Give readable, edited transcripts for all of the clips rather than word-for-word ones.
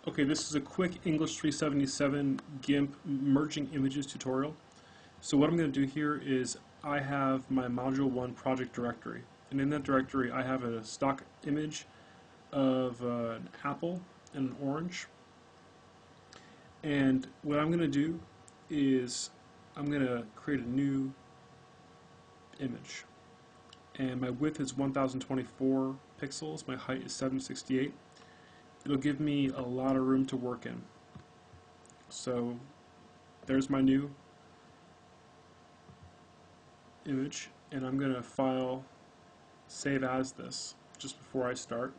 Okay, this is a quick English 377 GIMP merging images tutorial. So what I'm going to do here is I have my Module 1 project directory, and in that directory I have a stock image of an apple and an orange. And what I'm going to do is I'm going to create a new image. And my width is 1024 pixels, my height is 768. It'll give me a lot of room to work in. So there's my new image, and I'm going to file save as this just before I start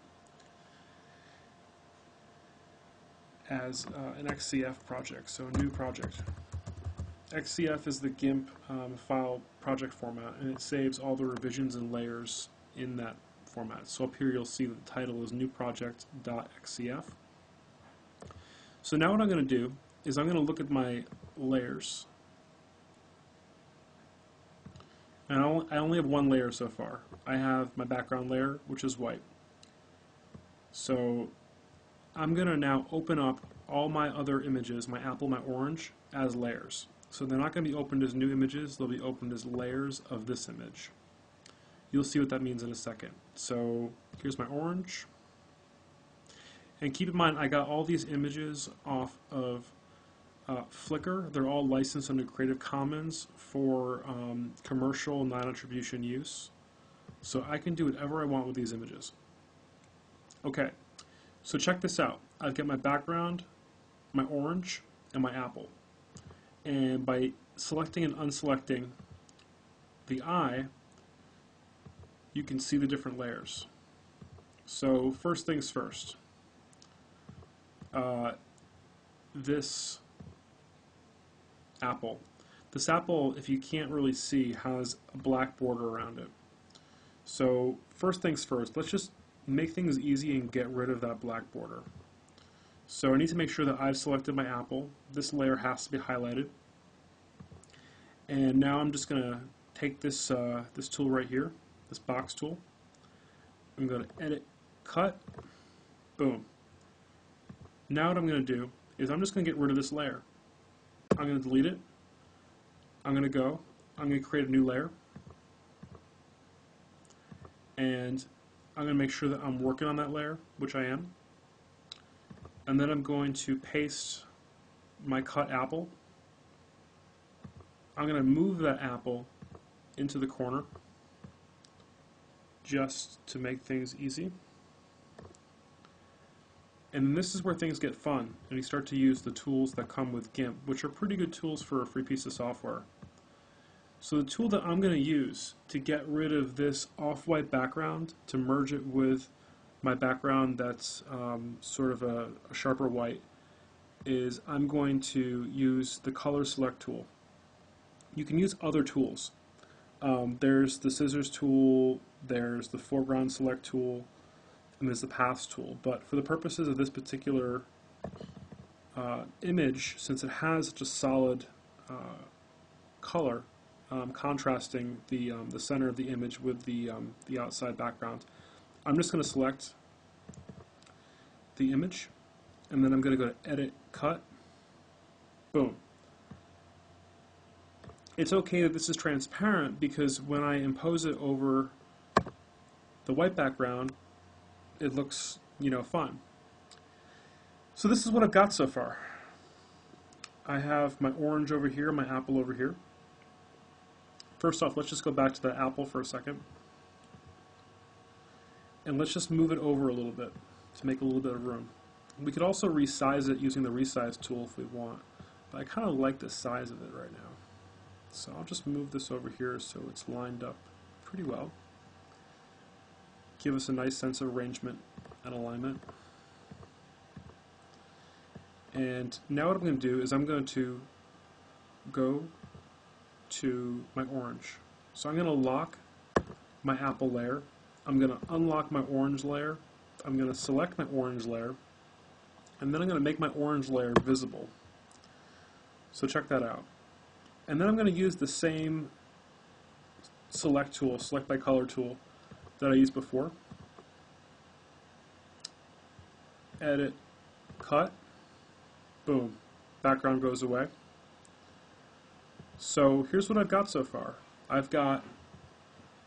as an XCF project, so a new project. XCF is the GIMP file project format, and it saves all the revisions and layers in that format. So up here you'll see that the title is newproject.xcf. So now what I'm going to do is I'm going to look at my layers. And I only have one layer so far. I have my background layer, which is white. So I'm going to now open up all my other images, my apple, my orange, as layers. So they're not going to be opened as new images, they'll be opened as layers of this image. You'll see what that means in a second. So here's my orange. And keep in mind, I got all these images off of Flickr. They're all licensed under Creative Commons for commercial non-attribution use. So I can do whatever I want with these images. Okay, so check this out. I've got my background, my orange, and my apple. And by selecting and unselecting the eye, you can see the different layers. So first things first, this apple. This apple, if you can't really see, has a black border around it. So first things first, let's just make things easy and get rid of that black border. So I need to make sure that I've selected my apple. This layer has to be highlighted. And now I'm just going to take this, this tool right here, this box tool. I'm going to edit, cut, boom. Now what I'm going to do is I'm just going to get rid of this layer. I'm going to delete it. I'm going to create a new layer. And I'm going to make sure that I'm working on that layer, which I am. And then I'm going to paste my cut apple. I'm going to move that apple into the corner just to make things easy. And this is where things get fun, and you start to use the tools that come with GIMP, which are pretty good tools for a free piece of software. So the tool that I'm going to use to get rid of this off-white background, to merge it with my background that's sort of a sharper white, is I'm going to use the color select tool. You can use other tools. There's the scissors tool, there's the foreground select tool, and there's the paths tool. But for the purposes of this particular image, since it has such a solid color, contrasting the center of the image with the outside background, I'm just going to select the image, and then I'm going to go to Edit, Cut, boom. It's okay that this is transparent because when I impose it over the white background, it looks, fun. So this is what I've got so far. I have my orange over here, my apple over here. First off, let's just go back to the apple for a second. And let's just move it over a little bit to make a little bit of room. We could also resize it using the resize tool if we want, but I kind of like the size of it right now. So I'll just move this over here so it's lined up pretty well. Give us a nice sense of arrangement and alignment. And now what I'm going to do is I'm going to go to my orange. So I'm going to lock my apple layer. I'm going to unlock my orange layer. I'm going to select my orange layer. And then I'm going to make my orange layer visible. So check that out. And then I'm going to use the same select tool, select by color tool, that I used before. Edit, cut, boom, background goes away. So here's what I've got so far. I've got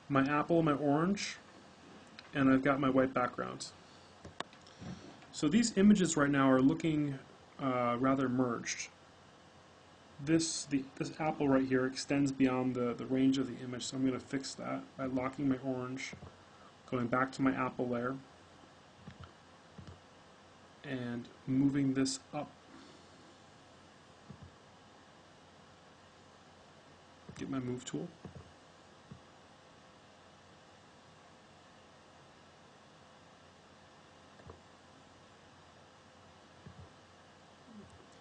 my apple, my orange, and I've got my white background. So these images right now are looking rather merged. This apple right here extends beyond the range of the image, so I'm going to fix that by locking my orange, going back to my apple layer, and moving this up. Get my move tool.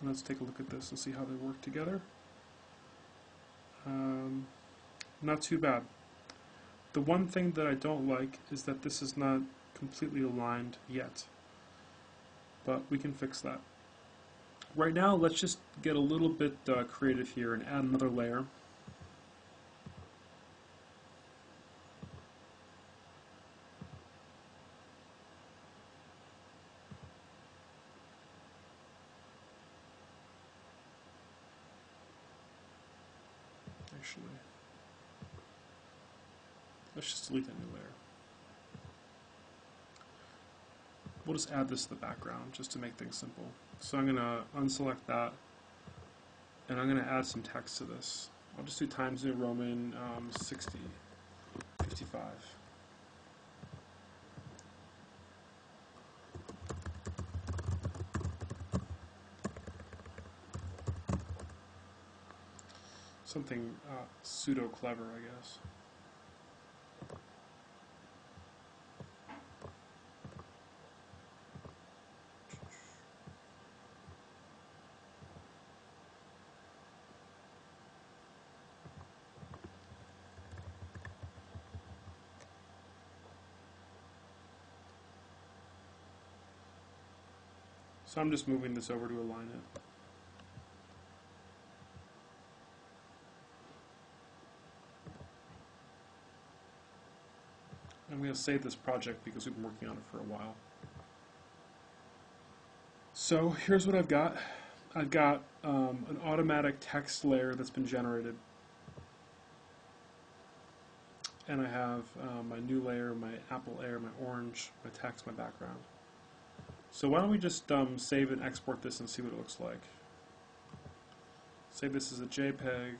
And let's take a look at this and see how they work together. Not too bad. The one thing that I don't like is that this is not completely aligned yet, but we can fix that. Right now, let's just get a little bit creative here and add another layer. Actually, let's just delete that new layer. We'll just add this to the background just to make things simple. So I'm going to unselect that, and I'm going to add some text to this. I'll just do Times New Roman 60, 55. Something pseudo-clever, I guess. So I'm just moving this over to align it. I'm going to save this project because we've been working on it for a while. So here's what I've got. I've got an automatic text layer that's been generated. And I have my new layer, my apple layer, my orange, my text, my background. So why don't we just save and export this and see what it looks like. Save this as a JPEG.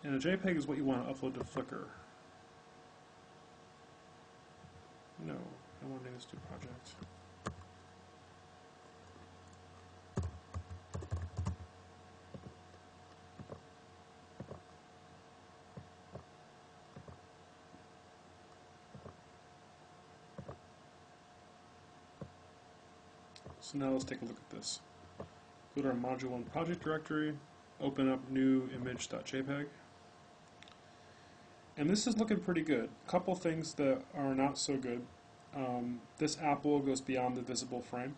And a JPEG is what you want to upload to Flickr. No, I want to name this new project. So now let's take a look at this. Go to our module 1 project directory, open up new image.jpg. And this is looking pretty good. A couple things that are not so good. This apple goes beyond the visible frame.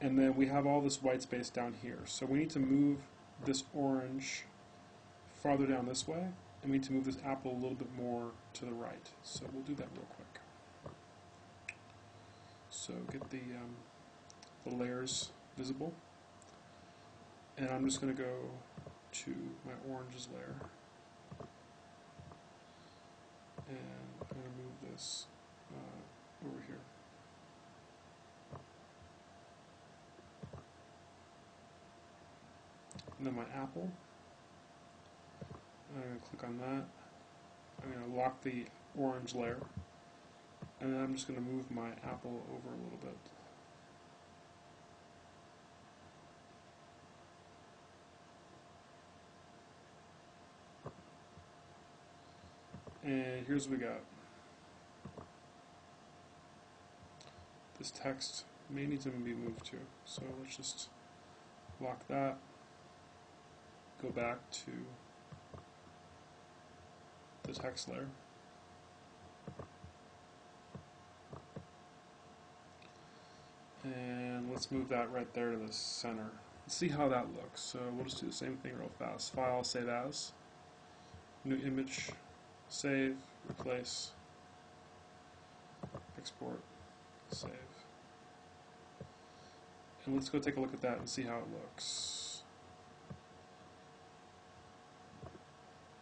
And then we have all this white space down here. So we need to move this orange farther down this way, and we need to move this apple a little bit more to the right. So we'll do that real quick. So get the layers visible. And I'm just going to go to my oranges layer. And I'm going to move this over here. And then my apple. I'm going to click on that. I'm going to lock the orange layer. And then I'm just going to move my apple over a little bit. And here's what we got. This text may need to be moved too. So let's just lock that. Go back to the text layer. And let's move that right there to the center. Let's see how that looks. So we'll just do the same thing real fast. File, save as. New image, save, replace, export, Save. And let's go take a look at that and see how it looks.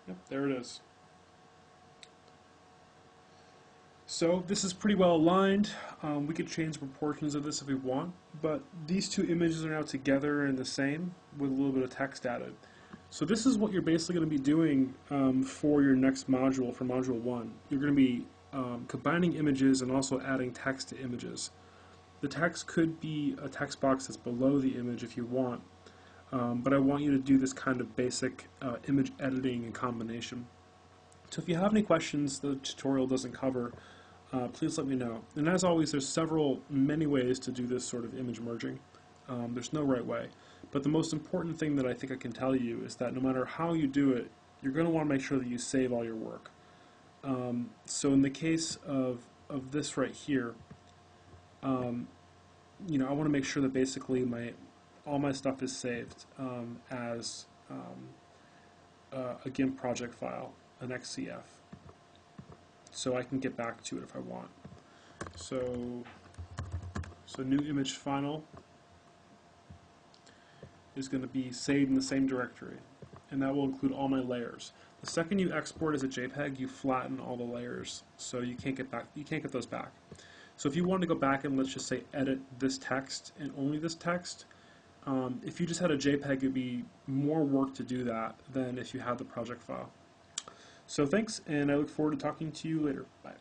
Yep, there it is. So this is pretty well aligned. We could change the proportions of this if we want, but these two images are now together and the same with a little bit of text added. So this is what you're basically going to be doing for your next module, for Module 1. You're going to be combining images and also adding text to images. The text could be a text box that's below the image if you want, but I want you to do this kind of basic image editing and combination. So if you have any questions the tutorial doesn't cover, please let me know. And as always, there's many ways to do this sort of image merging. There's no right way. But the most important thing that I think I can tell you is that no matter how you do it, you're going to want to make sure that you save all your work. So in the case of this right here, you know, I want to make sure that basically all my stuff is saved as a Gimp project file, an XCF, so I can get back to it if I want. So new image final is going to be saved in the same directory, and that will include all my layers. The second you export as a JPEG, you flatten all the layers, so you can't get those back. So if you wanted to go back and let's just say edit this text and only this text, if you just had a JPEG, it'd be more work to do that than if you had the project file. So thanks, and I look forward to talking to you later. Bye.